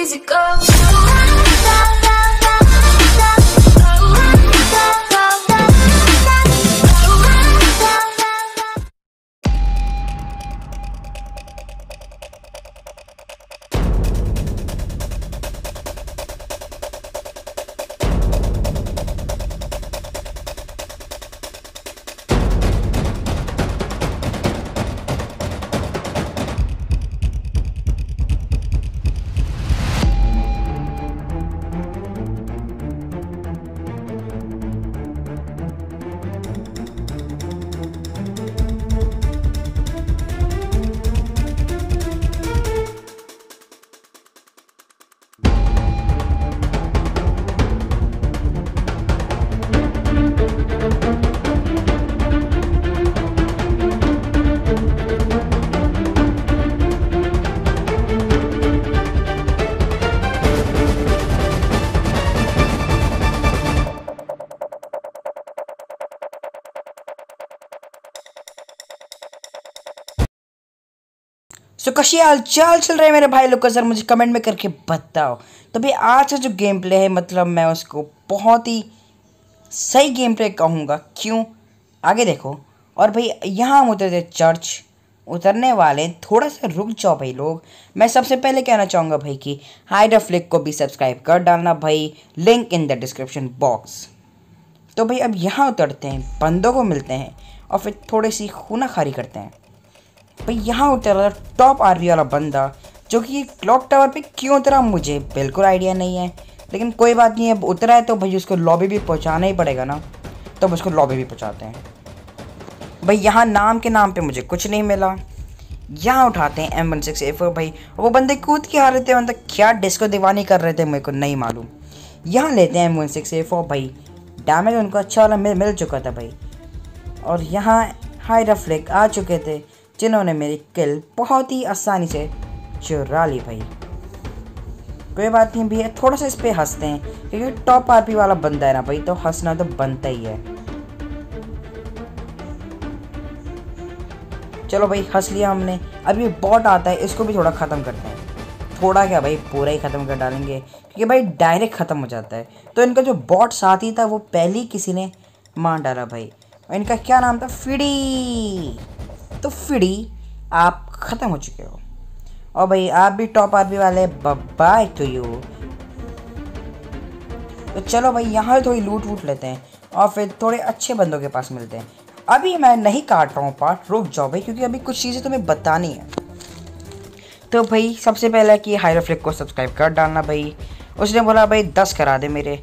easy go. कशी हाल चाल चल रहे हैं मेरे भाई लोग का, सर मुझे कमेंट में करके बताओ। तो भाई आज का जो गेम प्ले है, मतलब मैं उसको बहुत ही सही गेम प्ले कहूँगा। क्यों, आगे देखो। और भाई यहाँ हम उतरते चर्च, उतरने वाले, थोड़ा सा रुक जाओ भाई लोग। मैं सबसे पहले कहना चाहूँगा भाई कि हाइड फ्लिक को भी सब्सक्राइब कर डालना भाई, link in the description box. तो भाई अब यहाँ उतरते हैं, बंदों को मिलते हैं और फिर थोड़ी सी खूनाखारी करते हैं। भाई यहाँ उतरा टॉप आरवी वाला बंदा, जो कि क्लॉक टावर पे क्यों उतरा मुझे बिल्कुल आइडिया नहीं है, लेकिन कोई बात नहीं है। उतरा है तो भाई उसको लॉबी भी पहुँचाना ही पड़ेगा ना, तो उसको लॉबी भी पहुँचाते हैं। भाई यहाँ नाम के नाम पे मुझे कुछ नहीं मिला। यहाँ उठाते हैं M16A4 भाई, वो बंदे कूद के आ रहे थे, मतलब क्या डिस्को दीवानी कर रहे थे मेरे को नहीं मालूम। यहाँ लेते हैं M16A4 भाई, डैमेज उनको अच्छा वाला मिल चुका था भाई। और यहाँ हाइड फ्लिक आ चुके थे, जिन्होंने मेरी किल बहुत ही आसानी से चुरा ली भाई। कोई बात नहीं भैया, थोड़ा सा इस पर हंसते हैं क्योंकि टॉप आरपी वाला बंदा है ना भाई, तो हंसना तो बनता ही है। चलो भाई हंस लिया हमने। अब ये बॉट आता है, इसको भी थोड़ा ख़त्म करते हैं। थोड़ा क्या भाई, पूरा ही ख़त्म कर डालेंगे क्योंकि भाई डायरेक्ट ख़त्म हो जाता है। तो इनका जो बॉट साथी था वो पहले ही किसी ने मार डाला भाई। और इनका क्या नाम था, फिडी। तो फिडी आप ख़त्म हो चुके हो। और भाई आप भी टॉप आरपी वाले, बाय टू यू। तो चलो भाई यहाँ थोड़ी लूट वूट लेते हैं और फिर थोड़े अच्छे बंदों के पास मिलते हैं। अभी मैं नहीं काट रहा हूँ पार्ट, रुक जाओ भाई, क्योंकि अभी कुछ चीज़ें तुम्हें बतानी है। तो भाई सबसे पहले कि हाइड फ्लिक को सब्सक्राइब कर डालना भाई। उसने बोला भाई 10 करा दे मेरे।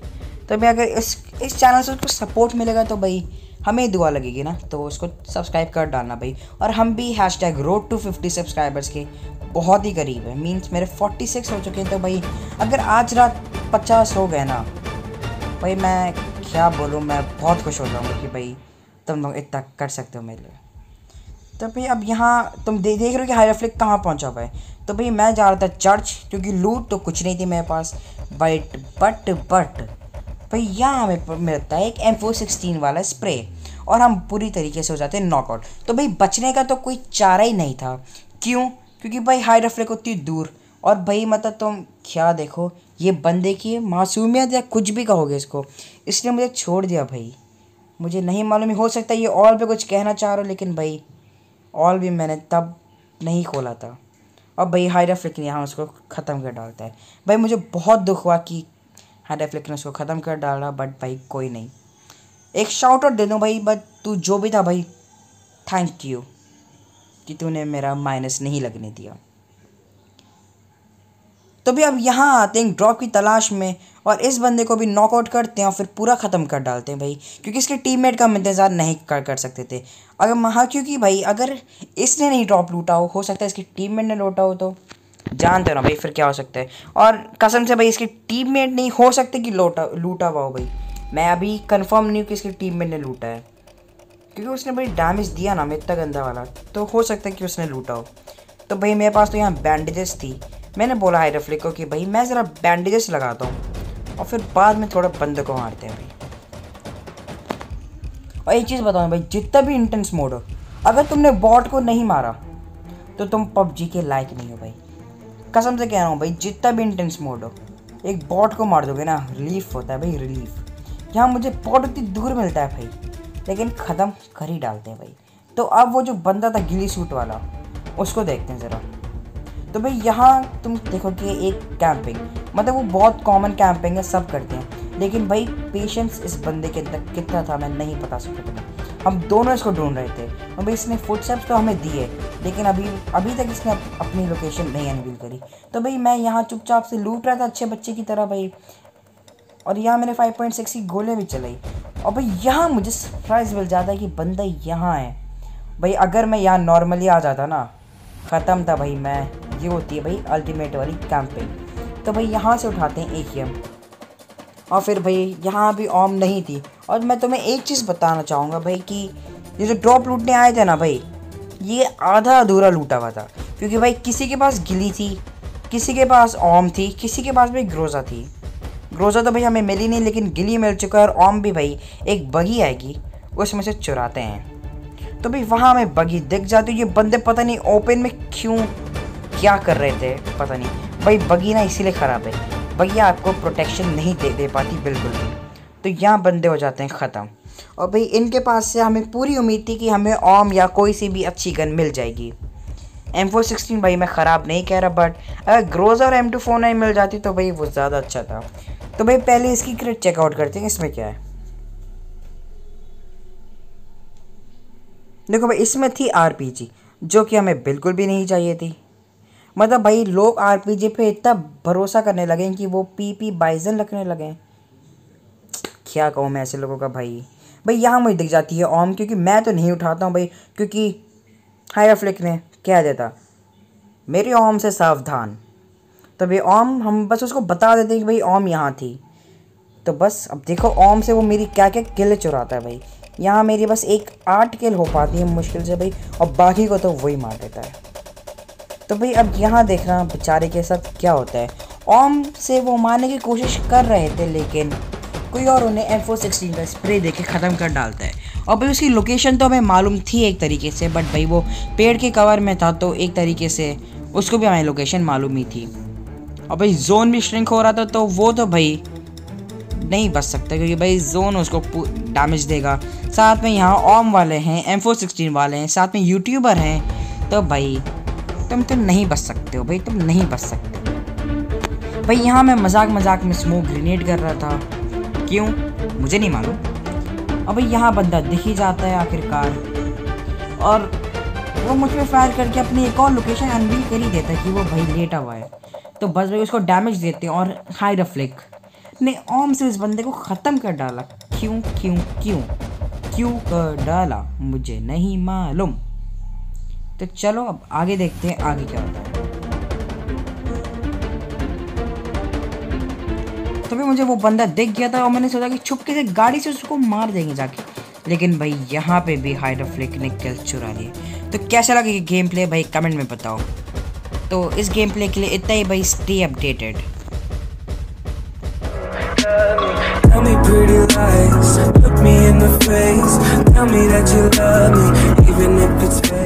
तो भाई अगर इस चैनल से उसको सपोर्ट मिलेगा तो भाई हमें दुआ लगेगी ना, तो उसको सब्सक्राइब कर डालना भाई। और हम भी #road to 50 सब्सक्राइबर्स के बहुत ही करीब है। मीन्स मेरे 46 हो चुके हैं। तो भाई अगर आज रात 50 हो गए ना भाई, मैं क्या बोलूँ, मैं बहुत खुश हो जाऊँगा कि भाई तुम लोग इतना कर सकते हो मेरे लिए। तो भाई अब यहाँ तुम देख रहे हो कि हाइड फ्लिक कहाँ पहुँचा हुआ है। तो भाई मैं जा रहा था चर्च, क्योंकि लूट तो कुछ नहीं थी मेरे पास। बट भाई यहाँ हमें मिलता है एक M416 वाला स्प्रे और हम पूरी तरीके से हो जाते हैं नॉकआउट। तो भाई बचने का तो कोई चारा ही नहीं था। क्यों, क्योंकि भाई हाइड फ्लिक उतनी दूर। और भाई मतलब तुम क्या देखो, ये बंदे की मासूमियत या कुछ भी कहोगे इसको, इसने मुझे छोड़ दिया भाई। मुझे नहीं मालूम, हो सकता है ये ऑल पे कुछ कहना चाह रहा हो, लेकिन भाई ऑल भी मैंने तब नहीं खोला था। अब भाई हाइड फ्लिक ने यहाँ उसको ख़त्म कर डालता है। भाई मुझे बहुत दुख हुआ कि हाइड फ्लिक ने उसको ख़त्म कर डाला, बट भाई कोई नहीं। एक शाउट आउट दे दूँ भाई, बट तू जो भी था भाई, थैंक यू कि तूने मेरा माइनस नहीं लगने दिया। तो भी अब यहाँ आते हैं ड्रॉप की तलाश में और इस बंदे को भी नॉकआउट करते हैं और फिर पूरा ख़त्म कर डालते हैं भाई, क्योंकि इसके टीममेट का हम इंतज़ार नहीं कर सकते थे। अगर हाँ, क्योंकि भाई अगर इसने नहीं ड्रॉप लूटा हो सकता है इसकी टीममेट ने लूटा हो, तो जानते हो ना भाई फिर क्या हो सकता है। और कसम से भाई इसकी टीममेट नहीं हो सकते कि लूटा हुआ हो भाई। मैं अभी कंफर्म नहीं हूँ कि इसकी टीममेट ने लूटा है, क्योंकि उसने भाई डैमेज दिया ना इतना गंदा वाला, तो हो सकता है कि उसने लूटा हो। तो भाई मेरे पास तो यहाँ बैंडेजेस थी। मैंने बोला हाइड फ्लिक को कि भाई मैं ज़रा बैंडेजेस लगाता हूँ और फिर बाद में थोड़ा बंदे को मारते हैं भाई। और एक चीज़ बताऊँ भाई, जितना भी इंटेंस मोड हो, अगर तुमने बॉट को नहीं मारा तो तुम PUBG के लायक नहीं हो भाई। कसम से कह रहा हूँ भाई, जितना भी इंटेंस मोड हो, एक बॉट को मार दोगे ना, रिलीफ होता है भाई, रिलीफ। यहाँ मुझे बॉट उतनी दूर मिलता है भाई, लेकिन ख़त्म कर ही डालते हैं भाई। तो अब वो जो बंदा था गिली सूट वाला, उसको देखते हैं ज़रा। तो भाई यहाँ तुम देखोगे एक कैंपिंग, मतलब वो बहुत कॉमन कैंपिंग है, सब करते हैं, लेकिन भाई पेशेंस इस बंदे के अंदर कितना था मैं नहीं बता सकता तुम्हें। हम दोनों इसको ढूंढ रहे थे और भाई इसने फुटस्टेप्स तो हमें दिए, लेकिन अभी तक इसने अपनी लोकेशन नहीं अनवील करी। तो भाई मैं यहाँ चुपचाप से लूट रहा था अच्छे बच्चे की तरह भाई, और यहाँ मैंने 5.6 की गोले भी चलाई। और भाई यहाँ मुझे सरप्राइज़ मिल जाता है कि बंदा यहाँ है भाई। अगर मैं यहाँ नॉर्मली आ जाता ना, ख़त्म था भाई मैं। ये होती है भाई अल्टीमेट वाली कैंपिंग। तो भाई यहाँ से उठाते हैं AKM, और फिर भाई यहाँ भी ओम नहीं थी। और मैं तुम्हें एक चीज़ बताना चाहूँगा भाई कि ये जो ड्रॉप लूटने आए थे ना भाई, ये आधा अधूरा लूटा हुआ था, क्योंकि भाई किसी के पास गिली थी, किसी के पास ओम थी, किसी के पास भाई ग्रोजा थी। ग्रोजा तो भाई हमें मिली नहीं, लेकिन गिली मिल चुका है, और ओम भी भाई एक बगी आएगी उसमें से चुराते हैं। तो भाई वहाँ हमें बगी दिख जाती है। ये बंदे पता नहीं ओपन में क्यों क्या कर रहे थे, पता नहीं भाई। बगी ना इसीलिए ख़राब है, बगी आपको प्रोटेक्शन नहीं दे पाती बिल्कुल भी। तो यहाँ बंदे हो जाते हैं ख़त्म। और भाई इनके पास से हमें पूरी उम्मीद थी कि हमें ओम या कोई सी भी अच्छी गन मिल जाएगी। M416 भाई मैं ख़राब नहीं कह रहा, बट अगर ग्रोजा और M249 मिल जाती तो भाई वो ज़्यादा अच्छा था। तो भाई पहले इसकी क्रेट चेकआउट करते हैं, इसमें क्या है। देखो भाई इसमें थी RPG, जो कि हमें बिल्कुल भी नहीं चाहिए थी। मतलब भाई लोग RPG पे इतना भरोसा करने लगे कि वो PP बाइजन रखने लगे। क्या कहूँ मैं ऐसे लोगों का भाई। यहाँ मुझे दिख जाती है ओम, क्योंकि मैं तो नहीं उठाता हूँ भाई, क्योंकि हायरफ्लिक ने कह देता मेरी ओम से सावधान। तो भाई ओम हम बस उसको बता देते हैं कि भाई ओम यहाँ थी। तो बस अब देखो ओम से वो मेरी क्या क्या किल चुराता है भाई। यहाँ मेरी बस 8 किल हो पाती है मुश्किल से भाई, और बाकी को तो वही मार देता है। तो भाई अब यहाँ देखना बेचारे के साथ क्या होता है। ओम से वो मारने की कोशिश कर रहे थे, लेकिन कोई और उन्हें M416 का स्प्रे देके ख़त्म कर डालता है। और भाई उसकी लोकेशन तो हमें मालूम थी एक तरीके से, बट भाई वो पेड़ के कवर में था, तो एक तरीके से उसको भी हमें लोकेशन मालूम ही थी। और भाई जोन भी श्रिंक हो रहा था, तो वो तो भाई नहीं बच सकता, क्योंकि भाई जोन उसको डैमेज देगा। साथ में यहाँ ओम वाले हैं, M416 वाले हैं, साथ में यूट्यूबर हैं। तो भाई तुम नहीं बच सकते हो भाई, तुम नहीं बच सकते भाई। यहाँ मैं मजाक में स्मोक ग्रेनेड कर रहा था, क्यों मुझे नहीं मालूम। अब भाई यहाँ बंदा दिख ही जाता है आखिरकार, और वो मुझ पर फायर करके अपनी एक और लोकेशन अनवील कर ही देता है कि वो भाई लेटा हुआ है। तो बस भाई उसको डैमेज देते हैं, और हायरफ्लिक ने ओम से इस बंदे को ख़त्म कर डाला। क्यों कर डाला मुझे नहीं मालूम। तो चलो अब आगे देखते हैं आगे क्या होता है। तो भाई मुझे वो बंदा दिख गया था, और मैंने सोचा कि छुपके से गाड़ी से उसको मार देंगे जाके, लेकिन भाई यहाँ पे भी हायरफ्लिक ने किल चुरा लिए। तो कैसा लगा ये गेम प्ले भाई कमेंट में बताओ। तो इस गेम प्ले के लिए इतना ही भाई, stay updated. Tell me pretty lies, look me in the face, tell me that you love me, even if it's fake.